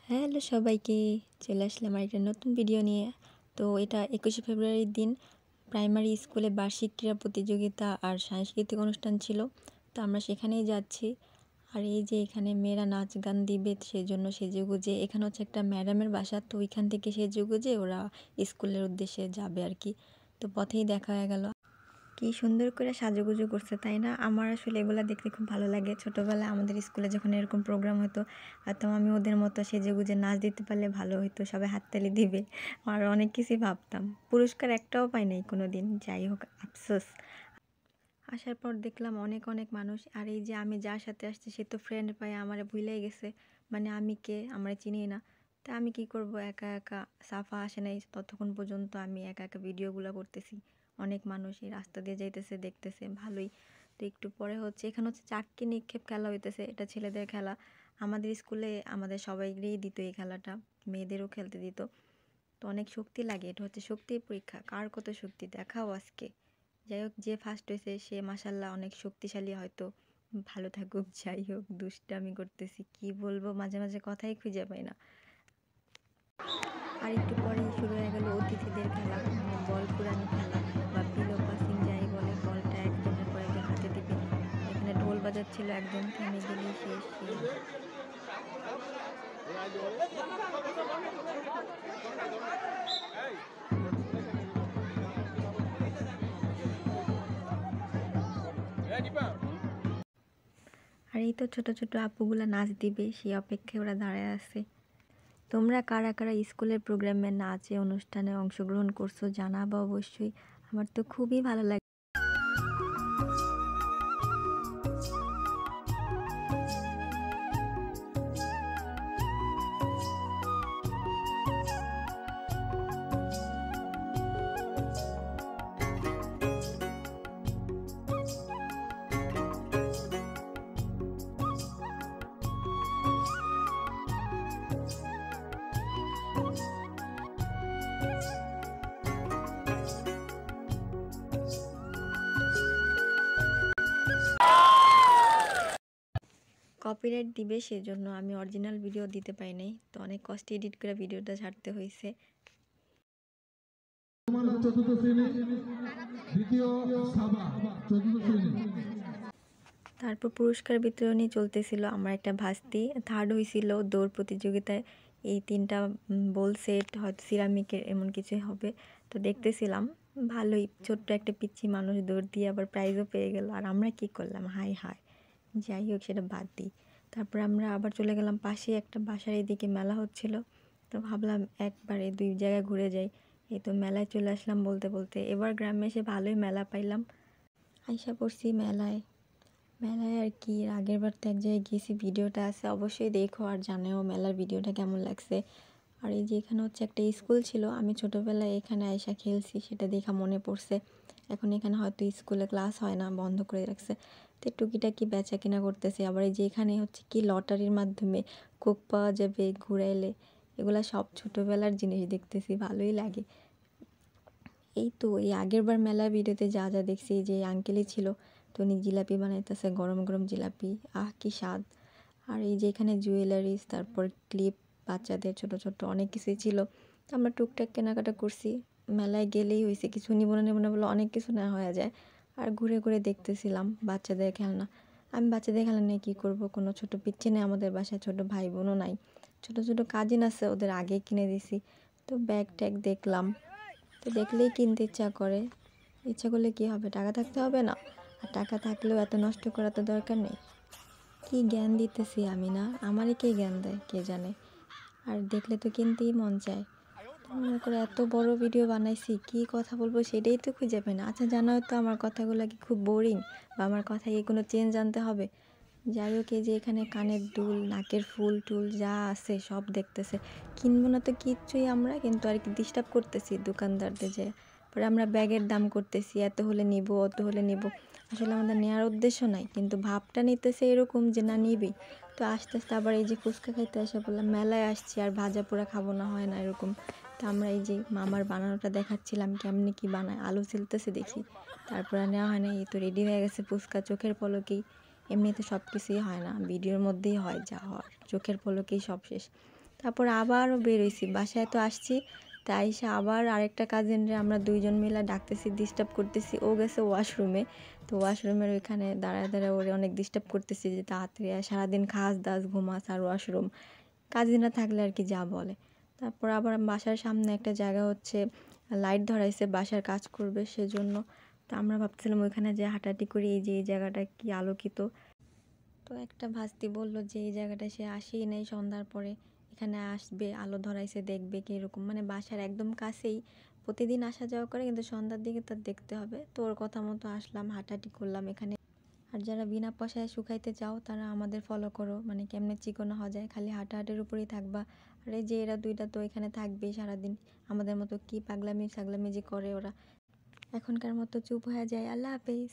Hello সবাইকে, চলে আসলাম আরেকটা নতুন ভিডিও নিয়ে। তো এটা 21শে ফেব্রুয়ারির দিন প্রাইমারি স্কুলে বার্ষিক ক্রীড়া প্রতিযোগিতা আর সাংস্কৃতিক অনুষ্ঠান ছিল। তো আমরা সেখানেই যাচ্ছি। আর এই যে এখানে মেয়েরা নাচ গান দিবে, সেজন্য সেজেগুজে, এখানে হচ্ছে একটা ম্যাডামের বাসা, তো ওইখান থেকে সেজেগুজে ওরা স্কুলের উদ্দেশ্যে যাবে আর কি। তো পথেই দেখা হয়ে গেল। কি সুন্দর করে সাজুগুজু করছে, তাই না? আমার আসলে এগুলো দেখতে খুব ভালো লাগে। ছোটোবেলায় আমাদের স্কুলে যখন এরকম প্রোগ্রাম হতো, তো আমি ওদের মতো সেজেগুজে নাচ দিতে পারলে ভালো হতো, সবাই হাততালি দিবে, আর অনেক কিছুই ভাবতাম। পুরস্কার একটাও পাই নাই কোনো দিন, যাই হোক আফসোস। আসার পর দেখলাম অনেক অনেক মানুষ, আর এই যে আমি যার সাথে আসছি সে তো ফ্রেন্ড পায় আমারে ভুলেই গেছে, মানে আমি কে আমরা চিনি না। তা আমি কি করব, একা একা সাফা আসে নাই ততক্ষণ পর্যন্ত আমি একা একা ভিডিওগুলো করতেছি। অনেক মানুষ এই রাস্তা দিয়ে যাইতেছে, দেখতেছে, ভালোই। তো একটু পরে হচ্ছে এখানে হচ্ছে চাক্কি নিক্ষেপ খেলা হইতেছে, এটা ছেলেদের খেলা। আমাদের স্কুলে আমাদের সবাইকেই দিত এই খেলাটা, মেয়েদেরও খেলতে দিত। তো অনেক শক্তি লাগে, এটা হচ্ছে শক্তির পরীক্ষা, কার কত শক্তি দেখাও আজকে। যাই হোক, যে ফার্স্ট হয়েছে সে মাশাল্লাহ অনেক শক্তিশালী, হয়তো ভালো থাকুক। যাই হোক, দুষ্টামি করতেছি, কি বলবো, মাঝে মাঝে কথাই খুঁজে পাই না। আর একটু পরেই শুরু হয়ে গেল অতিথিদের খেলা, মানে বল কুড়ানি খেলা বা পিলো পাসিং যাই বলে, বলটা একজনের পর একজন হাতে দিবে। এখানে ঢোল বাজাচ্ছিল, একজন থেমে গেলেই শেষ। আর এই তো ছোট ছোট আপুগুলা নাচ দিবে, সেই অপেক্ষায় ওরা দাঁড়ায় আছে। তোমরা কারা কারা স্কুলের প্রোগ্রামে নাচে অনুষ্ঠানে অংশগ্রহণ করছো জানাবো অবশ্যই। আমার তো খুবই ভালো লাগে। কপিরাইট দিবে, সেজন্য আমি অরিজিনাল ভিডিও দিতে পারি নাই, তো অনেক কষ্টে এডিট করে ভিডিওটা ছাড়তে হয়েছে। তারপর পুরস্কার বিতরণী চলতেছিল। আমার একটা ভাস্তি থার্ড হয়েছিল দৌড় প্রতিযোগিতায়, এই 3টা বোল সেট, হয়তো সিরামিকের এমন কিছুই হবে। তো দেখতেছিলাম, ভালোই, ছোট্ট একটা পিচ্ছি মানুষ দৌড় দিয়ে আবার প্রাইজও পেয়ে গেল, আর আমরা কি করলাম, হাই হাই। যাই হোক, সেটা বাদ দিই। তারপর আমরা আবার চলে গেলাম পাশে একটা বাসার, এদিকে মেলা হচ্ছিল। তো ভাবলাম একবারে 2 জায়গায় ঘুরে যাই। এই তো মেলায় চলে আসলাম বলতে বলতে। এবার গ্রামে এসে ভালোই মেলা পাইলাম, আইসা পড়ছি মেলায়। আর কি, আগের বার তো এক জায়গায় গেছি, ভিডিওটা আছে, অবশ্যই দেখো আর জানাও মেলার ভিডিওটা কেমন লাগছে। আর এই যে এখানে হচ্ছে একটা স্কুল ছিল, আমি ছোটোবেলায় এখানে আইসা খেলছি, সেটা দেখা মনে পড়ছে। এখন এখানে হয়তো স্কুলে ক্লাস হয় না, বন্ধ করে রাখছে। তো টুকিটাকি বেচা কিনা করতেছে। আবার এই যে এখানে হচ্ছে কি লটারির মাধ্যমে কোক পাওয়া যাবে ঘুরাইলে, এগুলা সব ছোটোবেলার জিনিস দেখতেছি, ভালোই লাগে। এই তো এই আগের বার মেলার ভিডিওতে যা যা দেখছি, যে আঙ্কেলই ছিল, তো উনি জিলাপি বানাইতেছে, গরম গরম জিলাপি, আহ কি স্বাদ। আর এই যে এখানে জুয়েলারিস, তারপর ক্লিপ, বাচ্চাদের ছোট ছোট অনেক কিছুই ছিল। তো আমরা টুকটাক কেনাকাটা করছি। মেলায় গেলেই হয়েছে, কিছু নিব না বলে অনেক কিছু নেওয়া হয়ে যায়। আর ঘুরে ঘুরে দেখতেছিলাম বাচ্চাদের খেলনা। আমি বাচ্চাদের খেলনা নিয়ে কী করবো, কোনো ছোট পিচ্ছি নেই আমাদের বাসায়, ছোট ভাই বোনও নাই। ছোট ছোট কাজিন আছে, ওদের আগে কিনে দিছি। তো ব্যাগ ট্যাগ দেখলাম, তো দেখলেই কিনতে ইচ্ছা করে। ইচ্ছা করলে কি হবে, টাকা থাকতে হবে না? আর টাকা থাকলেও এত নষ্ট করা তো দরকার নেই। কি জ্ঞান দিতেছি আমি, না আমারই কে জ্ঞান দেয় কে জানে। আর দেখলে তো কিনতেই মন চায়। মনে করে এত বড় ভিডিও বানাইছি, কি কথা বলবো সেটাই তো খুঁজে পাই না। আচ্ছা, জানো তো আমার কথাগুলো কি খুব বোরিং, বা আমার কথায় কি কোনো চেঞ্জ আনতে হবে? যাই হোক, এই যে এখানে কানের দুল, নাকের ফুল টুল যা আছে সব দেখতেছে। কিনবো না তো কিচ্ছুই আমরা, কিন্তু আর কি ডিস্টার্ব করতেছি দোকানদারদের। যে পরে আমরা ব্যাগের দাম করতেছি, এত হলে নিব, অত হলে নিব। আসলে আমাদের নেওয়ার উদ্দেশ্য নাই, কিন্তু ভাবটা নিতেছে এরকম যে না নিবি। তো আস্তে আস্তে আবার এই যে ফুচকা খাইতে এসে বললাম মেলায় আসছি, আর ভাজা পোড়া খাবো না, হয় না এরকম। তো আমরা এই যে মামার বানানোটা দেখাচ্ছিলাম, কেমনি কি বানায়, আলু ছিলতেছে দেখি। তারপর আর নেওয়া হয় না, এই তো রেডি হয়ে গেছে ফুচকা চোখের পলকেই। এমনিতে সব কিছুই হয় না, ভিডিওর মধ্যেই হয় যা হওয়ার, চোখের পলকেই সব শেষ। তারপর আবারও বের হইছি, বাসায় তো আসছি, তাই এসে আবার আরেকটা কাজিনরে আমরা দুইজন মিলে ডাকতেছি, ডিস্টার্ব করতেছি। ও গেছে ওয়াশরুমে, তো ওয়াশরুমের ওইখানে দাঁড়ায় দাঁড়ায় ওরে অনেক ডিস্টার্ব করতেছি যে তাড়াতাড়ি আয়, সারাদিন খাস দাস ঘুমাস আর ওয়াশরুম, কাজিনরা থাকলে আর কি যা বলে। তারপর আবার বাসার সামনে একটা জায়গা হচ্ছে লাইট ধরাইছে, বাসার কাজ করবে সেজন্য। তো আমরা ভাবছিলাম ওইখানে যে হাঁটাহাঁটি করি, এই যে এই জায়গাটা কি আলোকিত। তো একটা ভাস্তি বলল যে এই জায়গাটা সে আসেই নাই সন্ধ্যার পরে, এখানে আসবে, আলো ধরাইছে, দেখবে কীরকম, মানে বাসার একদম কাছেই, প্রতিদিন আসা যাওয়া করে, কিন্তু সন্ধ্যার দিকে তার দেখতে হবে। তো ওর কথা মতো আসলাম, হাঁটাহাঁটি করলাম এখানে। আর যারা বিনা পয়সায় শুকাইতে চাও তারা আমাদের ফলো করো, মানে কেমনে চিকন হওয়া যায়, খালি হাঁটাহাঁটির উপরেই থাকবা। আর এই যে এরা দুইটা তো এখানে থাকবেই সারাদিন, আমাদের মতো কি পাগলামি সাগলামি যে করে ওরা। এখনকার মতো চুপ হয়ে যায়। আল্লাহ হাফেজ।